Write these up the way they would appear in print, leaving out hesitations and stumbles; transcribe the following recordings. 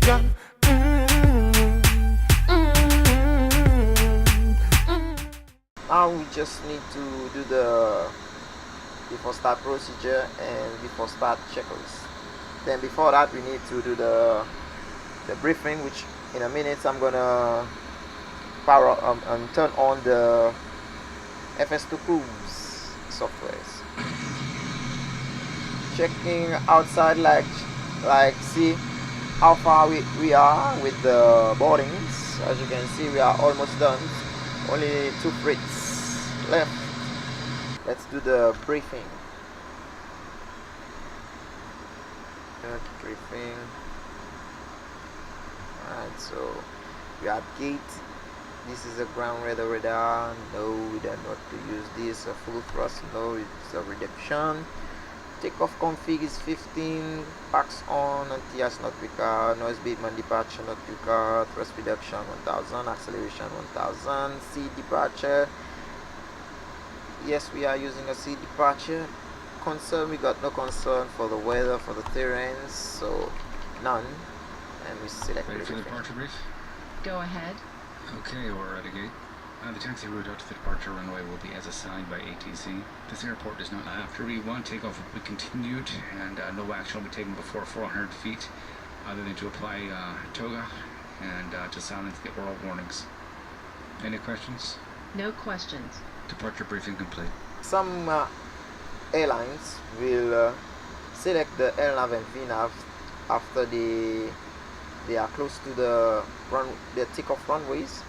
oxygen. Now we just need to do the before start procedure and before start checklist. Then before that we need to do the briefing, which in a minute I'm gonna power and turn on the FS2 Cruise softwares. Checking outside, like see how far we are with the boardings. As you can see, we are almost done. Only 2 frites left. Let's do the briefing. Briefing. Alright, so we are at gate. This is a ground radar. No, we don't want to use this. A full thrust. No, it's a reduction. Takeoff config is 15. Packs on. Anti-ice not required. Noise abatement departure not required. Thrust reduction 1000. Acceleration 1000. C departure. Yes, we are using a C departure. Concern, we got no concern for the weather, for the terrains, so none. And we select ready for the departure brief? Go ahead. Okay, we're at a gate. The taxi route out to the departure runway will be as assigned by ATC. This airport is not after V1 takeoff will be continued, and no action will be taken before 400 feet, other than to apply toga and to silence the oral warnings. Any questions? No questions. Departure briefing complete. Some airlines will select the LNAV and VNAV after they are close to the takeoff runways,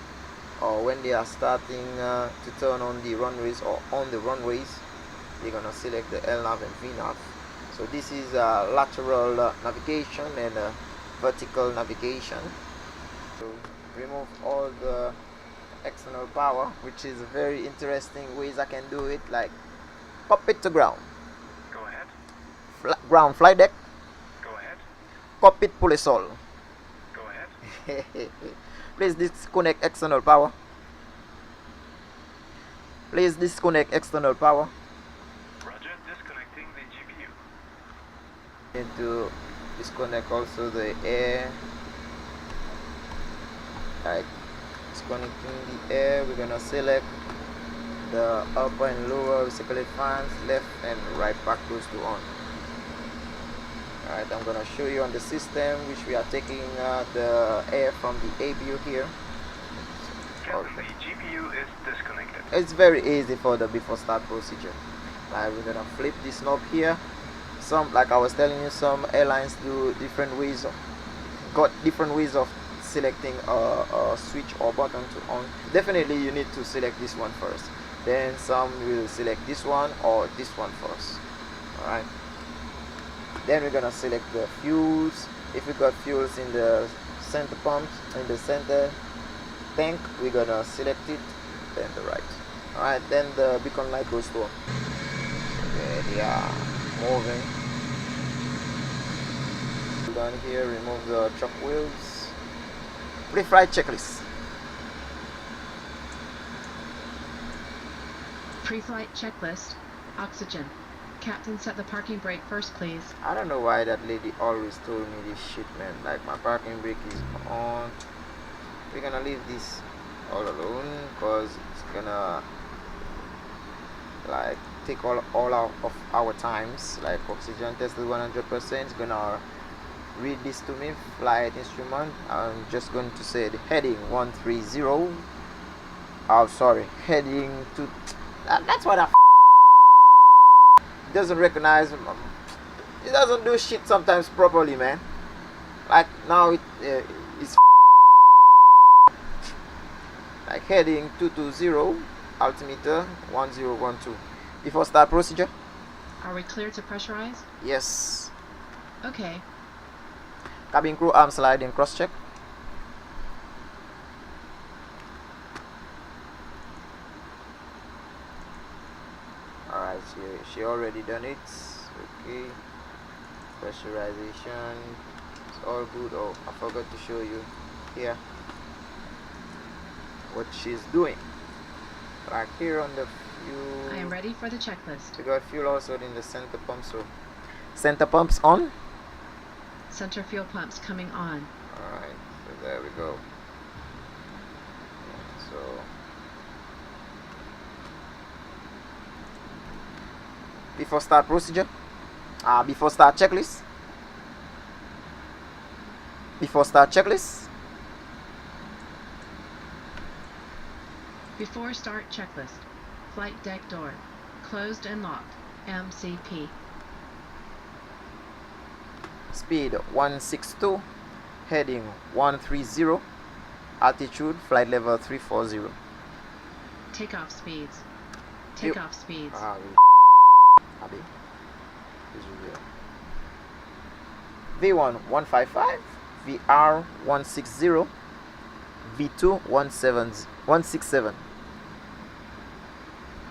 or when they are starting to turn on the runways or on the runways. They're gonna select the LNAV and VNAV. So this is lateral navigation and vertical navigation. So remove all the external power, which is very interesting ways I can do it, like cockpit to ground. Go ahead. Ground flight deck. Go ahead. Cockpit pulley sol. Go ahead. Please disconnect external power. Please disconnect external power. Roger, disconnecting the GPU. Need to disconnect also the air. Like disconnecting the air, we're gonna select the upper and lower circulate fans, left and right back goes to on. Alright, I'm gonna show you on the system, which we are taking the air from the ABU here. Captain, the GPU is disconnected. It's very easy for the before start procedure. Like, we're gonna flip this knob here. Some, like I was telling you, some airlines do different ways of selecting a switch or button to on. Definitely you need to select this one first, then some will select this one or this one first. Alright, then we're gonna select the fuels. If we got fuels in the center pumps, in the center tank, we're gonna select it, then the right. Alright, then the beacon light goes to on. Okay, they are moving. Down here, remove the choke wheels. Pre-flight checklist. Pre-flight checklist. Oxygen. Captain, set the parking brake first, please. I don't know why that lady always told me this shit, man. Like, my parking brake is on. We're gonna leave this all alone because it's gonna like take all of our times. Like, oxygen tested 100%. It's gonna read this to me, flight instrument. I'm just going to say the heading 130. Oh, sorry, heading to. That's what I. Doesn't recognize. It doesn't do shit sometimes properly, man. Like now it's like heading 220, altimeter 1012. Before start procedure. Are we clear to pressurize? Yes. Okay. Cabin crew arm sliding cross check. Alright, she already done it. Okay. Pressurization. It's all good. Oh, I forgot to show you here what she's doing. Like here on the fuel. I am ready for the checklist. We got fuel also in the center pump, so center pumps on. Center fuel pumps coming on. Alright, so there we go. So before start procedure, before start checklist, before start checklist, Before start checklist. Flight deck door. Closed and locked. MCP. speed 162, heading 130, altitude flight level 340. Takeoff speeds. Takeoff speeds. Abi. V1 155, VR 160, V2 167.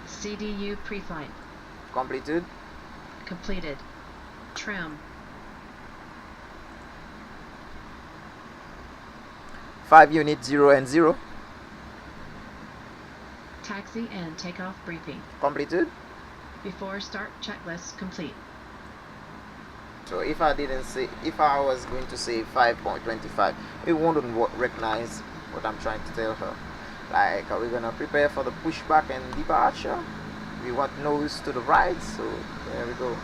CDU pre-flight. Completed. Completed. Trim. 5 unit 0 and 0. Taxi and takeoff briefing. Completed. Before start checklist complete. So if I was going to say 5.25, it wouldn't recognize what I'm trying to tell her. Like, are we gonna prepare for the pushback and departure? We want nose to the right, so there we go.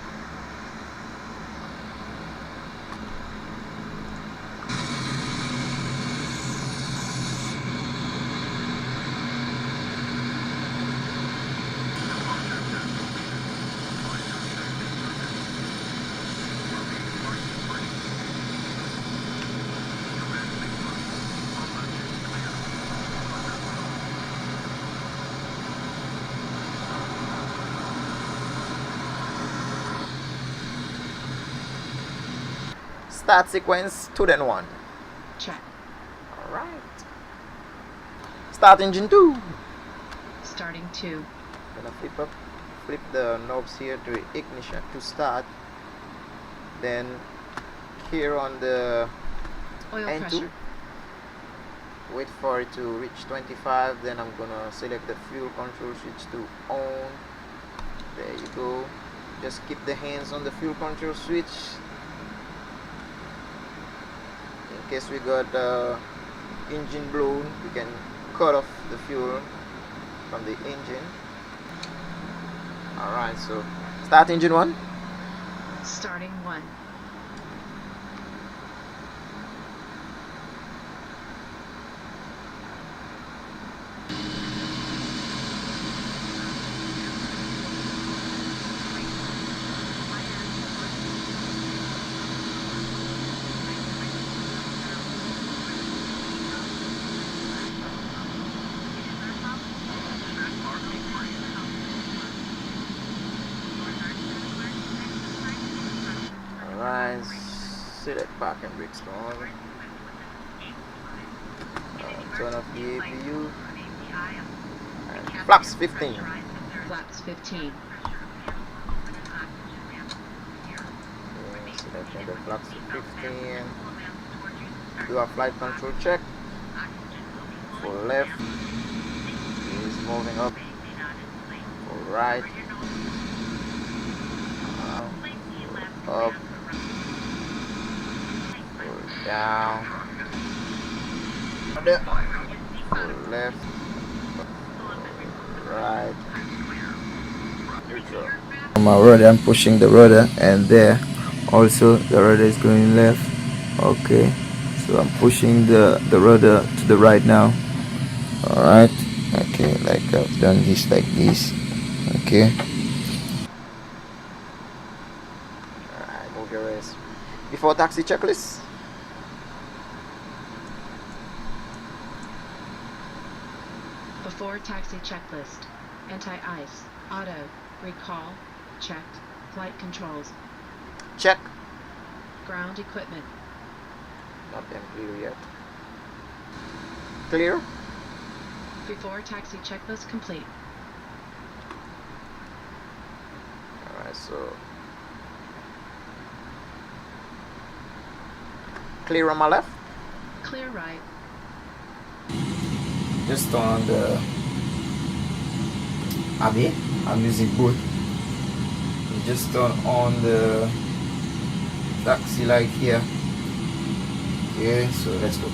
Start sequence 2 then 1. Check. Alright. Start engine 2. Starting 2. Gonna flip the knobs here to ignition to start. Then here on the Oil N2, pressure. wait for it to reach 25. Then I'm gonna select the fuel control switch to on. There you go. Just keep the hands on the fuel control switch in case we got engine blown. We can cut off the fuel from the engine. Alright, so start engine 1. Starting 1. Alright, select park and brake strong. Turn off the APU. And flaps 15. Flaps 15. Selecting the flaps to 15. Do a flight control check. For left is moving up. For right. Up. For down. For left. Right. Neutral. On my rudder, I'm pushing the rudder, and there also the rudder is going left. Okay, so I'm pushing the rudder to the right now. Alright, okay, like I've done this like this. Okay, alright, move your waist. Before taxi checklist. Before taxi checklist. Anti-ice. Auto. Recall. Checked. Flight controls. Check. Ground equipment. Not them clear yet. Clear. Before taxi checklist complete. Alright, so clear on my left. Clear right. Just on the Abi, I'm using both. Just turn on the taxi light here. Okay, so let's go.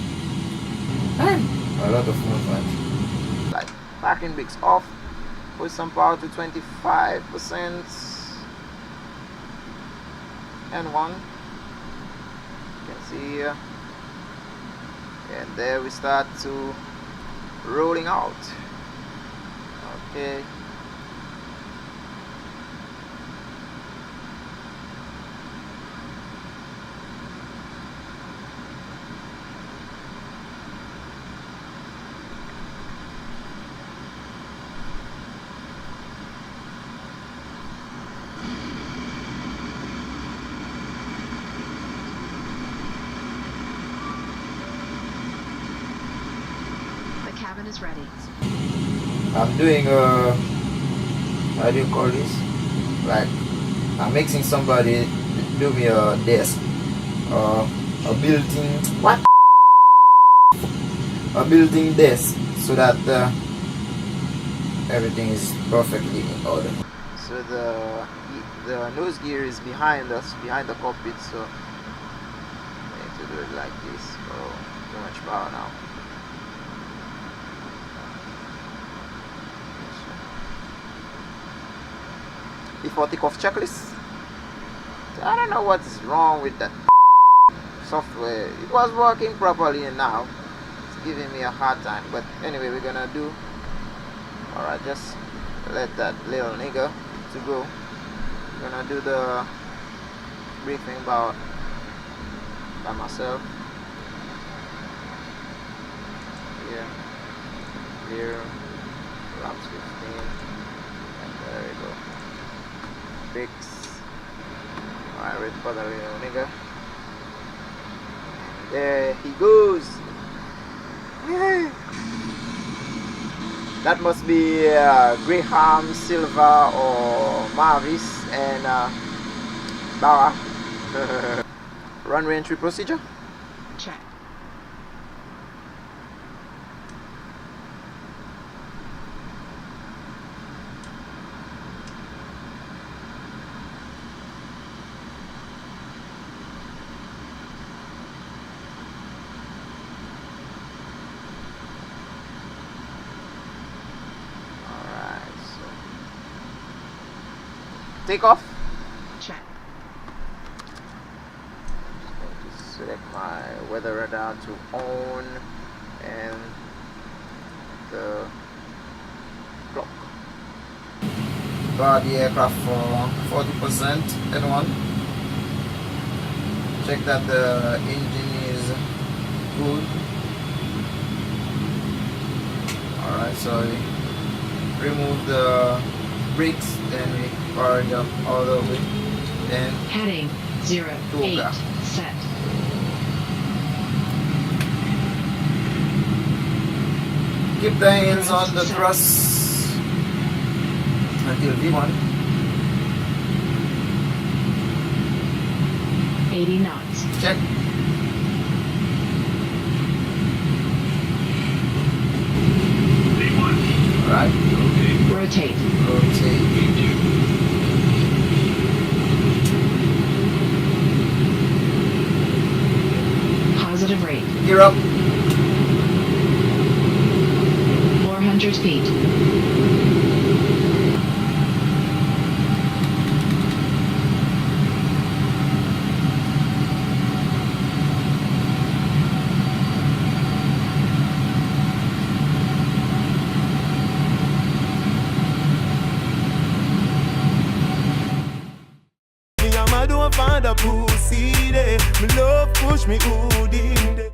A lot of movement. Like parking brakes off. Put some power to 25%. And one. You can see here. And there we start to rolling out. Okay. Cabin is ready. I'm doing how do you call this? Like I'm making somebody do me a desk, a building what? A building desk so that everything is perfectly in order. So the nose gear is behind us, behind the cockpit. So I need to do it like this. Oh, too much power now. Before takeoff checklist. I don't know what is wrong with that software. It was working properly and now it's giving me a hard time. But anyway, we're gonna do. Alright, just let that little nigga to go. We're gonna do the briefing by myself. Here, laps 15, and there we go. Fix. Alright, wait for the little nigga. There he goes. Yay. That must be Graham, Silva, or Marvis and Barra. Runway entry procedure. Check. Take off. Check. I'm just going to select my weather radar to on and the clock. Guard the aircraft for 40% N1. Check that the engine is good. Alright, so remove the brakes, then we power it up all the way. Then Heading 08 set. Keep the hands on the thrust until V1. 80 knots. Check. Alright. Rotate. Positive rate. Gear up. 400 feet. Me and my don't find a pussy there. Me love push me hood in there.